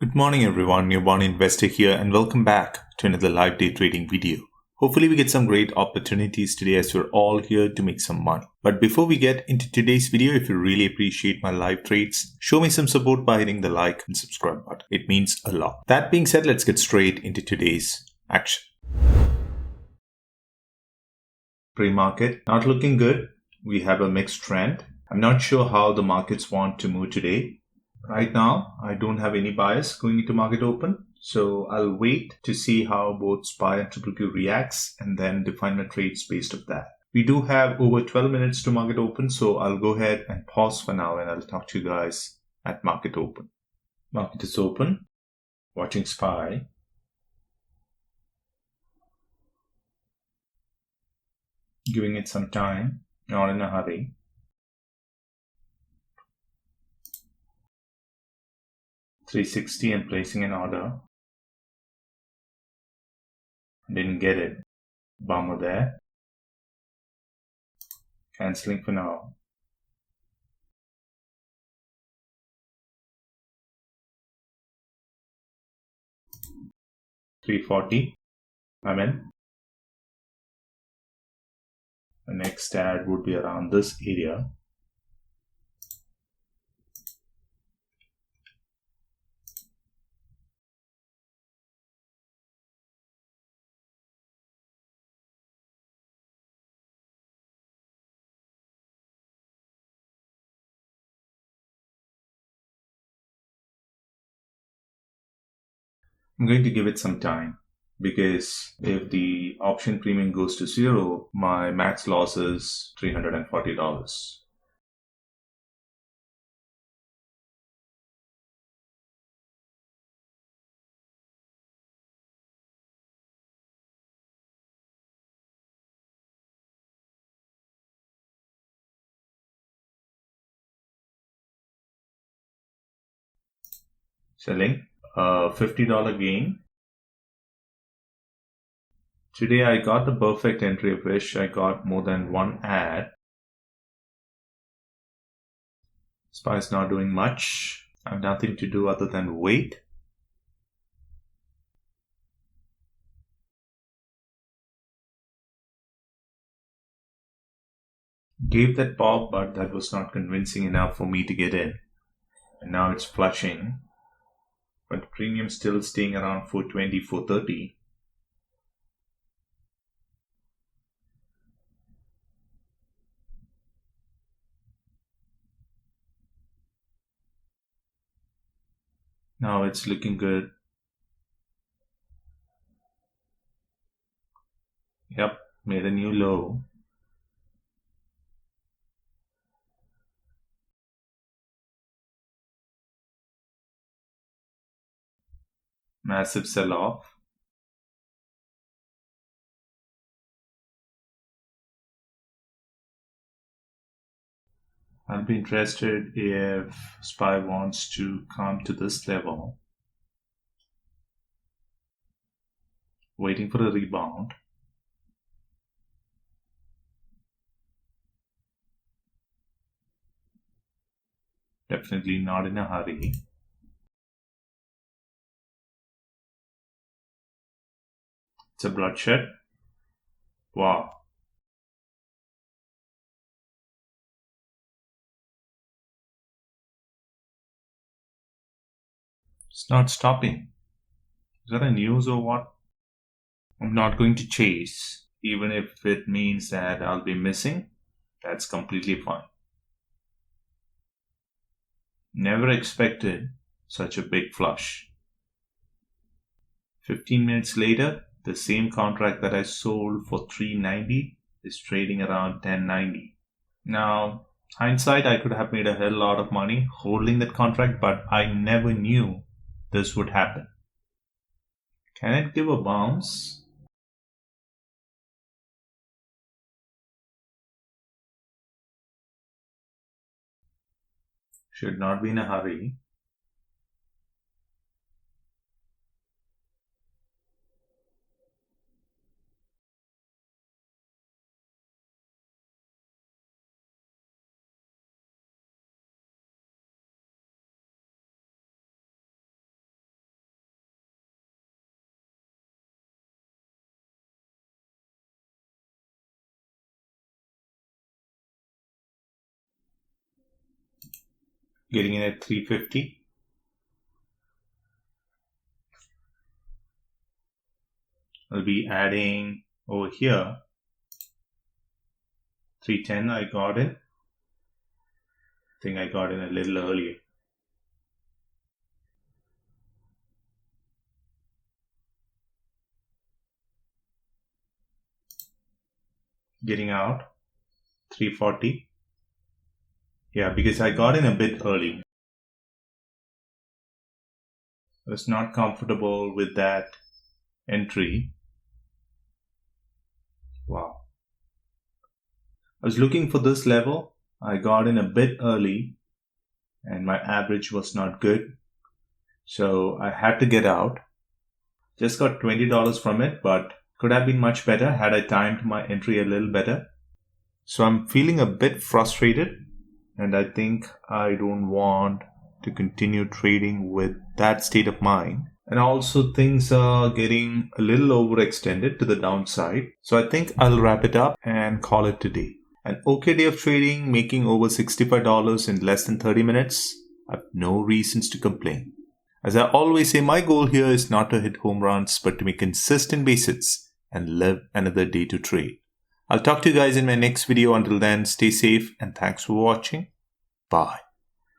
Good morning everyone, Newborn Investor here and welcome back to another live day trading video. Hopefully we get some great opportunities today as we're all here to make some money. But before we get into today's video, if you really appreciate my live trades, show me some support by hitting the like and subscribe button. It means a lot. That being said, let's get straight into today's action. Pre-market, not looking good. We have a mixed trend. I'm not sure how the markets want to move today. Right now, I don't have any bias going into market open, so I'll wait to see how both SPY and QQQ reacts and then define my trades based on that. We do have over 12 minutes to market open, so I'll go ahead and pause for now and I'll talk to you guys at market open. Market is open, watching SPY. Giving it some time, not in a hurry. $360 and placing an order. Didn't get it. Bummer there. Canceling for now. $340. I'm in. The next ad would be around this area. I'm going to give it some time because if the option premium goes to 0, my max loss is $340. Selling a $50 gain. Today I got the perfect entry. I wish I got more than one ad. SPY is not doing much. I have nothing to do other than wait. Gave that pop, but that was not convincing enough for me to get in. And now it's flushing. But premium still staying around 420, 430. Now it's looking good. Yep, made a new low. Massive sell-off. I'll be interested if SPY wants to come to this level. Waiting for a rebound. Definitely not in a hurry. It's a bloodshed. Wow. It's not stopping. Is that a news or what? I'm not going to chase, even if it means that I'll be missing. That's completely fine. Never expected such a big flush. 15 minutes later, the same contract that I sold for $390 is trading around $10.90. Now, hindsight, I could have made a hell lot of money holding that contract, but I never knew this would happen. Can it give a bounce? Should not be in a hurry. Getting in at 350. I'll be adding over here 310. I got in. I think I got in a little earlier. Getting out 340. Yeah, because I got in a bit early. I was not comfortable with that entry. Wow. I was looking for this level. I got in a bit early and my average was not good. So I had to get out. Just got $20 from it, but could have been much better had I timed my entry a little better. So I'm feeling a bit frustrated, and I think I don't want to continue trading with that state of mind. And also things are getting a little overextended to the downside. So I think I'll wrap it up and call it today. An okay day of trading, making over $65 in less than 30 minutes. I have no reasons to complain. As I always say, my goal here is not to hit home runs, but to make consistent basis and live another day to trade. I'll talk to you guys in my next video. Until then, stay safe and thanks for watching. Bye.